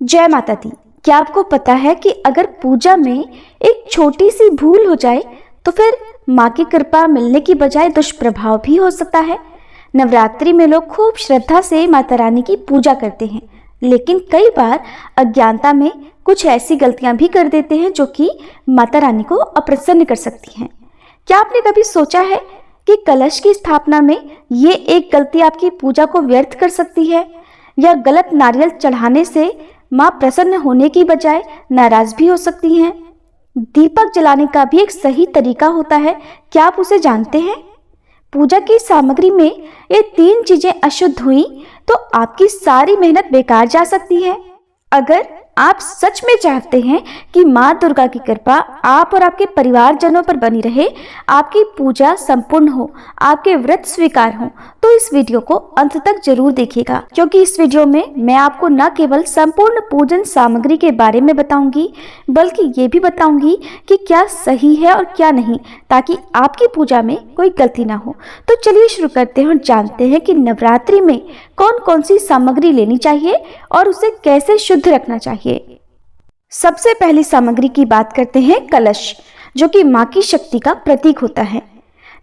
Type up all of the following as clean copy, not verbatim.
जय माता दी। क्या आपको पता है कि अगर पूजा में एक छोटी सी भूल हो जाए तो फिर माँ की कृपा मिलने की बजाय दुष्प्रभाव भी हो सकता है। नवरात्रि में लोग खूब श्रद्धा से माता रानी की पूजा करते हैं, लेकिन कई बार अज्ञानता में कुछ ऐसी गलतियां भी कर देते हैं जो कि माता रानी को अप्रसन्न कर सकती हैं। क्या आपने कभी सोचा है कि कलश की स्थापना में ये एक गलती आपकी पूजा को व्यर्थ कर सकती है, या गलत नारियल चढ़ाने से माँ प्रसन्न होने की बजाय नाराज भी हो सकती हैं। दीपक जलाने का भी एक सही तरीका होता है, क्या आप उसे जानते हैं? पूजा की सामग्री में ये 3 चीजें अशुद्ध हुई तो आपकी सारी मेहनत बेकार जा सकती है। अगर आप सच में चाहते हैं कि माँ दुर्गा की कृपा आप और आपके परिवारजनों पर बनी रहे, आपकी पूजा संपूर्ण हो, आपके व्रत स्वीकार हो, तो इस वीडियो को अंत तक जरूर देखिएगा, क्योंकि इस वीडियो में मैं आपको न केवल संपूर्ण पूजन सामग्री के बारे में बताऊंगी, बल्कि ये भी बताऊंगी कि क्या सही है और क्या नहीं, ताकि आपकी पूजा में कोई गलती ना हो। तो चलिए शुरू करते हैं और जानते हैं कि नवरात्रि में कौन कौन सी सामग्री लेनी चाहिए और उसे कैसे शुद्ध रखना चाहिए। सबसे पहली सामग्री की बात करते हैं कलश, जो कि माँ की शक्ति का प्रतीक होता है।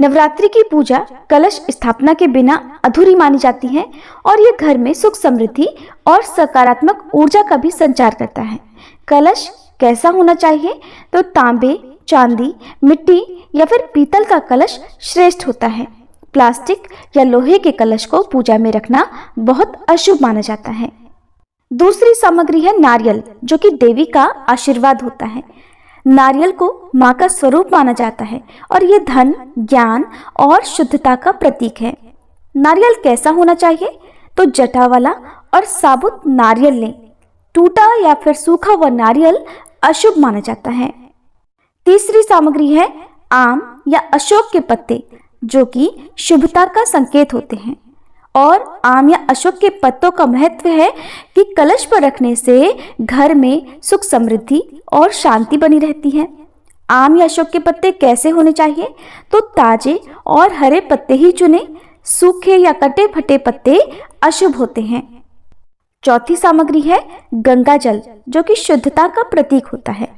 नवरात्रि की पूजा कलश स्थापना के बिना अधूरी मानी जाती है और ये घर में सुख समृद्धि और सकारात्मक ऊर्जा का भी संचार करता है। कलश कैसा होना चाहिए? तो तांबे, चांदी, मिट्टी या फिर पीतल का कलश श्रेष्ठ होता है। प्लास्टिक या लोहे के कलश को पूजा में रखना बहुत अशुभ माना जाता है। दूसरी सामग्री है नारियल, जो कि देवी का आशीर्वाद होता है। नारियल को माँ का स्वरूप माना जाता है और ये धन, ज्ञान और शुद्धता का प्रतीक है। नारियल कैसा होना चाहिए? तो जटा वाला और साबुत नारियल लें। टूटा या फिर सूखा हुआ नारियल अशुभ माना जाता है। तीसरी सामग्री है आम या अशोक के पत्ते, जो कि शुभता का संकेत होते हैं। और आम या अशोक के पत्तों का महत्व है कि कलश पर रखने से घर में सुख समृद्धि और शांति बनी रहती है। आम या अशोक के पत्ते कैसे होने चाहिए? तो ताजे और हरे पत्ते ही चुने, सूखे या कटे फटे पत्ते अशुभ होते हैं। चौथी सामग्री है गंगा जल, जो कि शुद्धता का प्रतीक होता है।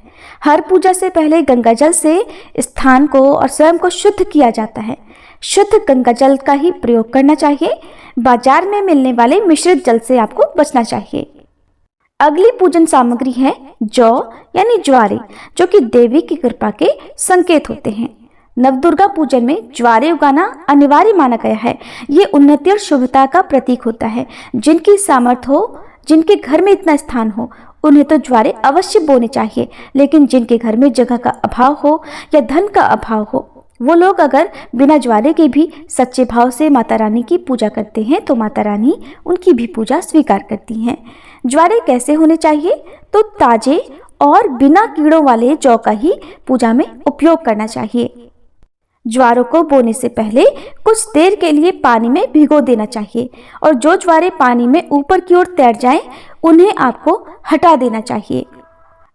हर पूजा से पहले गंगा जल से स्थान को और स्वयं को शुद्ध किया जाता है। शुद्ध गंगा जल का ही प्रयोग करना चाहिए। बाजार में मिलने वाले मिश्रित जल से आपको बचना चाहिए। अगली पूजन सामग्री है जौ यानी ज्वारे, जो कि देवी की कृपा के संकेत होते हैं। नवदुर्गा पूजन में ज्वारे उगाना अनिवार्य माना गया है। ये उन्नति और शुभता का प्रतीक होता है। जिनकी सामर्थ्य हो, जिनके घर में इतना स्थान हो, उन्हें तो ज्वारे अवश्य बोने चाहिए, लेकिन जिनके घर में जगह का अभाव हो या धन का अभाव हो, वो लोग अगर बिना ज्वारे के भी सच्चे भाव से माता रानी की पूजा करते हैं तो माता रानी उनकी भी पूजा स्वीकार करती हैं। ज्वारे कैसे होने चाहिए? तो ताजे और बिना कीड़ों वाले जौ का ही पूजा में उपयोग करना चाहिए। ज्वारों को बोने से पहले कुछ देर के लिए पानी में भिगो देना चाहिए और जो ज्वारे पानी में ऊपर की ओर तैर जाएं, उन्हें आपको हटा देना चाहिए।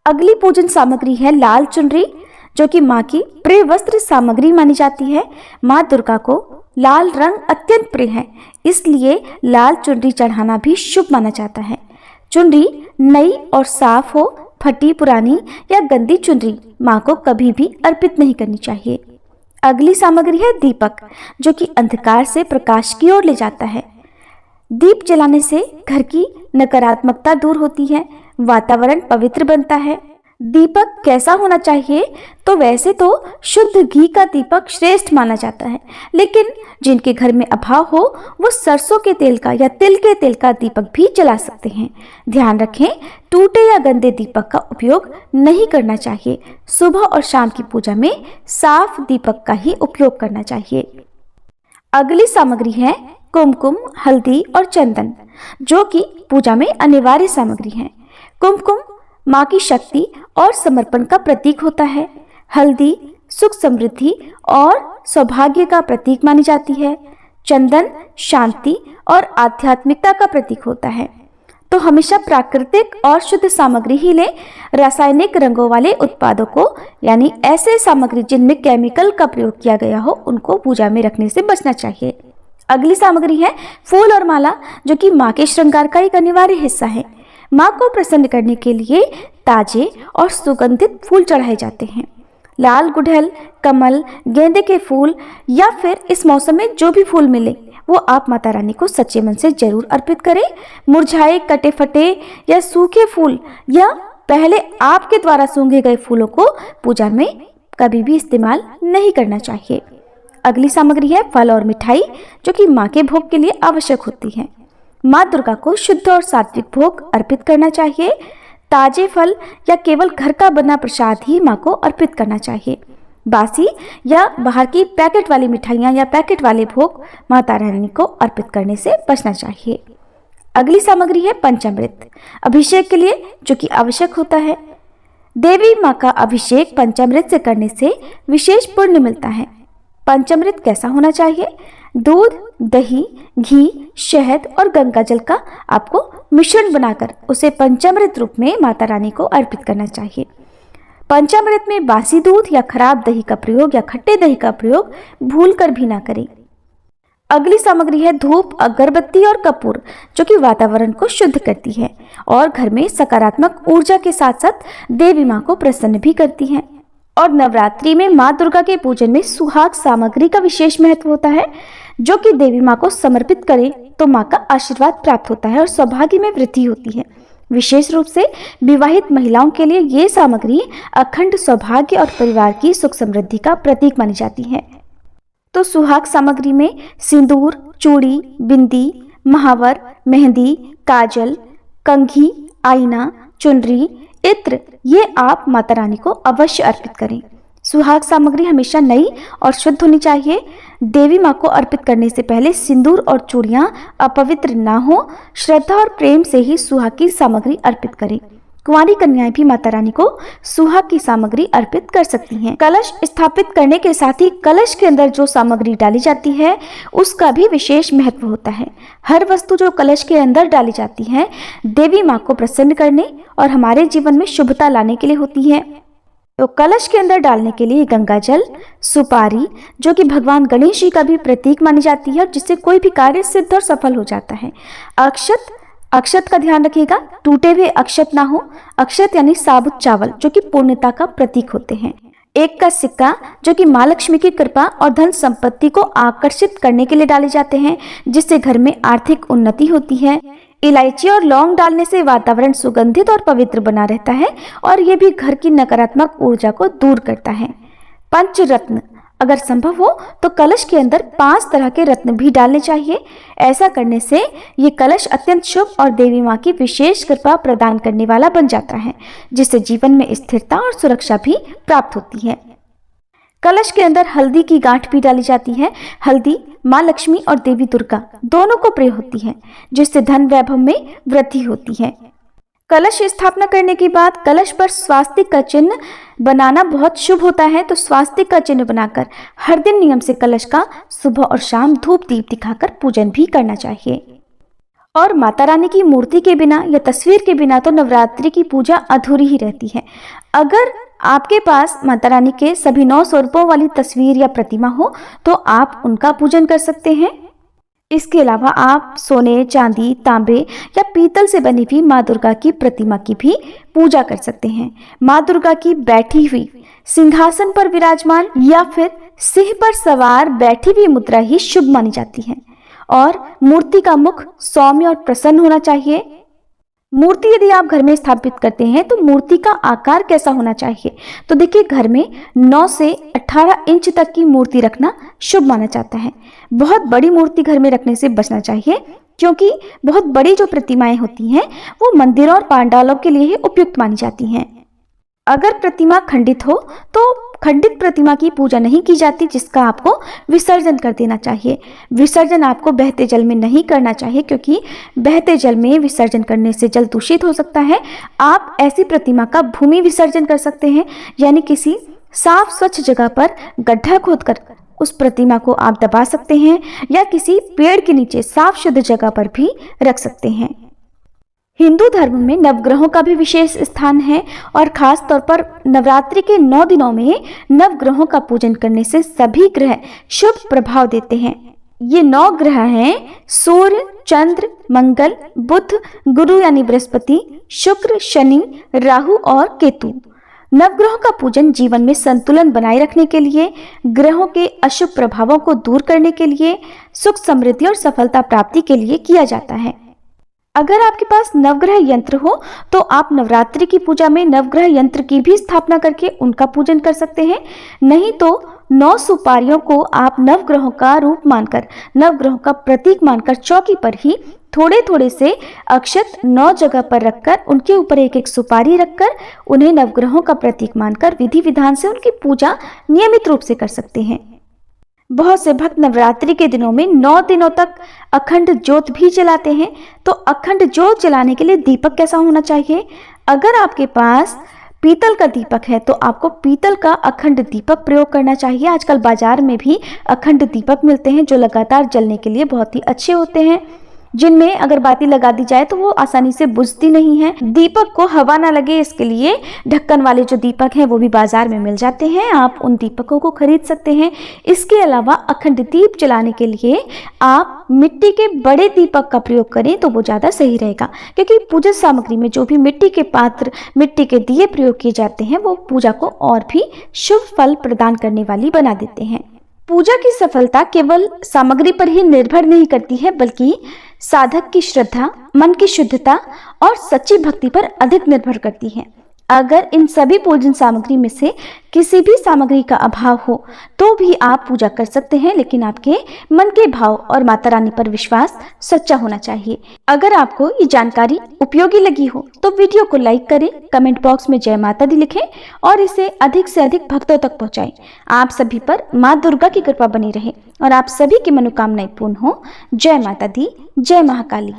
अगली पूजन सामग्री है लाल चुनरी, जो कि माँ की प्रिय वस्त्र सामग्री मानी जाती है। माँ दुर्गा को लाल रंग अत्यंत प्रिय है, इसलिए लाल चुनरी चढ़ाना भी शुभ माना जाता है। चुनरी नई और साफ हो, फटी पुरानी या गंदी चुनरी माँ को कभी भी अर्पित नहीं करनी चाहिए। अगली सामग्री है दीपक, जो कि अंधकार से प्रकाश की ओर ले जाता है। दीप जलाने से घर की नकारात्मकता दूर होती है, वातावरण पवित्र बनता है। दीपक कैसा होना चाहिए? तो वैसे तो शुद्ध घी का दीपक श्रेष्ठ माना जाता है, लेकिन जिनके घर में अभाव हो वो सरसों के तेल का या तिल के तेल का दीपक भी जला सकते हैं। ध्यान रखें, टूटे या गंदे दीपक का उपयोग नहीं करना चाहिए। सुबह और शाम की पूजा में साफ दीपक का ही उपयोग करना चाहिए। अगली सामग्री है कुमकुम, हल्दी और चंदन, जो कि पूजा में अनिवार्य सामग्री है। कुमकुम माँ की शक्ति और समर्पण का प्रतीक होता है। हल्दी सुख समृद्धि और सौभाग्य का प्रतीक मानी जाती है। चंदन शांति और आध्यात्मिकता का प्रतीक होता है। तो हमेशा प्राकृतिक और शुद्ध सामग्री ही लें। रासायनिक रंगों वाले उत्पादों को, यानी ऐसे सामग्री जिनमें केमिकल का प्रयोग किया गया हो, उनको पूजा में रखने से बचना चाहिए। अगली सामग्री है फूल और माला, जो कि माँ के श्रृंगार का एक अनिवार्य हिस्सा है। माँ को प्रसन्न करने के लिए ताजे और सुगंधित फूल चढ़ाए जाते हैं। लाल गुड़हल, कमल, गेंदे के फूल या फिर इस मौसम में जो भी फूल मिले वो आप माता रानी को सच्चे मन से जरूर अर्पित करें। मुरझाए, कटे फटे या सूखे फूल या पहले आपके द्वारा सूंघे गए फूलों को पूजा में कभी भी इस्तेमाल नहीं करना चाहिए। अगली सामग्री है फल और मिठाई, जो कि माँ के भोग के लिए आवश्यक होती है। माँ दुर्गा को शुद्ध और सात्विक भोग अर्पित करना चाहिए। ताजे फल या केवल घर का बना प्रसाद ही माँ को अर्पित करना चाहिए। बासी या बाहर की पैकेट वाली मिठाइयाँ या पैकेट वाले भोग माता रानी को अर्पित करने से बचना चाहिए। अगली सामग्री है पंचामृत, अभिषेक के लिए जो कि आवश्यक होता है। देवी माँ का अभिषेक पंचामृत से करने से विशेष पुण्य मिलता है। पंचामृत कैसा होना चाहिए? दूध, दही, घी, शहद और गंगा जल का आपको मिश्रण बनाकर उसे पंचामृत रूप में माता रानी को अर्पित करना चाहिए। पंचामृत में बासी दूध या खराब दही का प्रयोग या खट्टे दही का प्रयोग भूलकर भी ना करें। अगली सामग्री है धूप, अगरबत्ती और कपूर, जो कि वातावरण को शुद्ध करती है और घर में सकारात्मक ऊर्जा के साथ साथ देवी माँ को प्रसन्न भी करती है। और नवरात्रि में माँ दुर्गा के पूजन में सुहाग सामग्री का विशेष महत्व होता है, जो कि देवी माँ को समर्पित करें तो माँ का आशीर्वाद प्राप्त होता है और सौभाग्य में वृद्धि होती है। विशेष रूप से विवाहित महिलाओं के लिए ये सामग्री अखंड सौभाग्य और परिवार की सुख समृद्धि का प्रतीक मानी जाती है। तो सुहाग सामग्री में सिंदूर, चूड़ी, बिंदी, महावर, मेहंदी, काजल, कंघी, आईना, चुनरी, इत्र, ये आप माता रानी को अवश्य अर्पित करें। सुहाग सामग्री हमेशा नई और शुद्ध होनी चाहिए। देवी माँ को अर्पित करने से पहले सिंदूर और चूड़ियाँ अपवित्र ना हो। श्रद्धा और प्रेम से ही सुहाग की सामग्री अर्पित करें। कुंवारी कन्याएं भी माता रानी को सुहाग की सामग्री अर्पित कर सकती हैं। कलश स्थापित करने के साथ ही कलश के अंदर जो सामग्री डाली जाती है उसका भी विशेष महत्व होता है। हर वस्तु जो कलश के अंदर डाली जाती है देवी माँ को प्रसन्न करने और हमारे जीवन में शुभता लाने के लिए होती है। तो कलश के अंदर डालने के लिए गंगा जल, सुपारी, जो कि भगवान गणेश जी का भी प्रतीक मानी जाती है और जिससे कोई भी कार्य सिद्ध और सफल हो जाता है। अक्षत का ध्यान रखिएगा, टूटे हुए अक्षत ना हो। अक्षत यानी साबुत चावल, जो कि पूर्णता का प्रतीक होते हैं। एक का सिक्का, जो कि माँ लक्ष्मी की कृपा और धन संपत्ति को आकर्षित करने के लिए डाले जाते हैं, जिससे घर में आर्थिक उन्नति होती है। इलायची और लौंग डालने से वातावरण सुगंधित और पवित्र बना रहता है और ये भी घर की नकारात्मक ऊर्जा को दूर करता है। पंचरत्न, अगर संभव हो तो कलश के अंदर 5 तरह के रत्न भी डालने चाहिए। ऐसा करने से ये कलश अत्यंत शुभ और देवी माँ की विशेष कृपा प्रदान करने वाला बन जाता है, जिससे जीवन में स्थिरता और सुरक्षा भी प्राप्त होती है। कलश के अंदर हल्दी की गांठ भी डाली जाती है। हल्दी माँ लक्ष्मी और देवी दुर्गा दोनों को प्रिय होती है, जिससे धन वैभव में वृद्धि होती है। कलश स्थापना करने के बाद कलश पर स्वास्तिक का चिन्ह बनाना बहुत शुभ होता है। तो स्वास्तिक का चिन्ह बनाकर हर दिन नियम से कलश का सुबह और शाम धूप दीप दिखाकर पूजन भी करना चाहिए। और माता रानी की मूर्ति के बिना या तस्वीर के बिना तो नवरात्रि की पूजा अधूरी ही रहती है। अगर आपके पास माता रानी के सभी 9 स्वरूपों वाली तस्वीर या प्रतिमा हो तो आप उनका पूजन कर सकते हैं। इसके अलावा आप सोने, चांदी, तांबे या पीतल से बनी हुई माँ दुर्गा की प्रतिमा की भी पूजा कर सकते हैं। माँ दुर्गा की बैठी हुई सिंहासन पर विराजमान या फिर सिंह पर सवार बैठी हुई मुद्रा ही शुभ मानी जाती है। और मूर्ति का मुख सौम्य और प्रसन्न होना चाहिए। मूर्ति यदि आप घर में स्थापित करते हैं तो मूर्ति का आकार कैसा होना चाहिए? तो देखिए, घर में 9 से 18 इंच तक की मूर्ति रखना शुभ माना जाता है। बहुत बड़ी मूर्ति घर में रखने से बचना चाहिए, क्योंकि बहुत बड़ी जो प्रतिमाएं होती हैं वो मंदिरों और पांडालों के लिए ही उपयुक्त मानी जाती हैं। अगर प्रतिमा खंडित हो तो खंडित प्रतिमा की पूजा नहीं की जाती, जिसका आपको विसर्जन कर देना चाहिए। विसर्जन आपको बहते जल में नहीं करना चाहिए, क्योंकि बहते जल में विसर्जन करने से जल दूषित हो सकता है। आप ऐसी प्रतिमा का भूमि विसर्जन कर सकते हैं, यानी किसी साफ स्वच्छ जगह पर गड्ढा खोदकर उस प्रतिमा को आप दबा सकते हैं या किसी पेड़ के नीचे साफ शुद्ध जगह पर भी रख सकते हैं। हिंदू धर्म में नवग्रहों का भी विशेष स्थान है और खास तौर पर नवरात्रि के 9 दिनों में नवग्रहों का पूजन करने से सभी ग्रह शुभ प्रभाव देते हैं। ये 9 ग्रह हैं सूर्य, चंद्र, मंगल, बुध, गुरु यानी बृहस्पति, शुक्र, शनि, राहु और केतु। नवग्रहों का पूजन जीवन में संतुलन बनाए रखने के लिए, ग्रहों के अशुभ प्रभावों को दूर करने के लिए, सुख समृद्धि और सफलता प्राप्ति के लिए किया जाता है। अगर आपके पास नवग्रह यंत्र हो तो आप नवरात्रि की पूजा में नवग्रह यंत्र की भी स्थापना करके उनका पूजन कर सकते हैं। नहीं तो 9 सुपारियों को आप नवग्रहों का रूप मानकर, नवग्रहों का प्रतीक मानकर चौकी पर ही थोड़े थोड़े से अक्षत 9 जगह पर रखकर उनके ऊपर एक एक सुपारी रखकर उन्हें नवग्रहों का प्रतीक मानकर विधि विधान से उनकी पूजा नियमित रूप से कर सकते हैं। बहुत से भक्त नवरात्रि के दिनों में 9 दिनों तक अखंड ज्योत भी जलाते हैं। तो अखंड ज्योत जलाने के लिए दीपक कैसा होना चाहिए? अगर आपके पास पीतल का दीपक है तो आपको पीतल का अखंड दीपक प्रयोग करना चाहिए। आजकल बाजार में भी अखंड दीपक मिलते हैं जो लगातार जलने के लिए बहुत ही अच्छे होते हैं, जिनमें अगर बाती लगा दी जाए तो वो आसानी से बुझती नहीं है। दीपक को हवा ना लगे इसके लिए ढक्कन वाले जो दीपक हैं वो भी बाजार में मिल जाते हैं, आप उन दीपकों को खरीद सकते हैं। इसके अलावा अखंड दीप जलाने के लिए आप मिट्टी के बड़े दीपक का प्रयोग करें तो वो ज़्यादा सही रहेगा, क्योंकि पूजा सामग्री में जो भी मिट्टी के पात्र, मिट्टी के दिए प्रयोग किए जाते हैं वो पूजा को और भी शुभ फल प्रदान करने वाली बना देते हैं। पूजा की सफलता केवल सामग्री पर ही निर्भर नहीं करती है, बल्कि साधक की श्रद्धा, मन की शुद्धता और सच्ची भक्ति पर अधिक निर्भर करती है। अगर इन सभी पूजन सामग्री में से किसी भी सामग्री का अभाव हो तो भी आप पूजा कर सकते हैं, लेकिन आपके मन के भाव और माता रानी पर विश्वास सच्चा होना चाहिए। अगर आपको ये जानकारी उपयोगी लगी हो तो वीडियो को लाइक करें, कमेंट बॉक्स में जय माता दी लिखें और इसे अधिक से अधिक भक्तों तक पहुंचाएं। आप सभी पर माँ दुर्गा की कृपा बनी रहे और आप सभी की मनोकामनाएं पूर्ण हो। जय माता दी, जय महाकाली।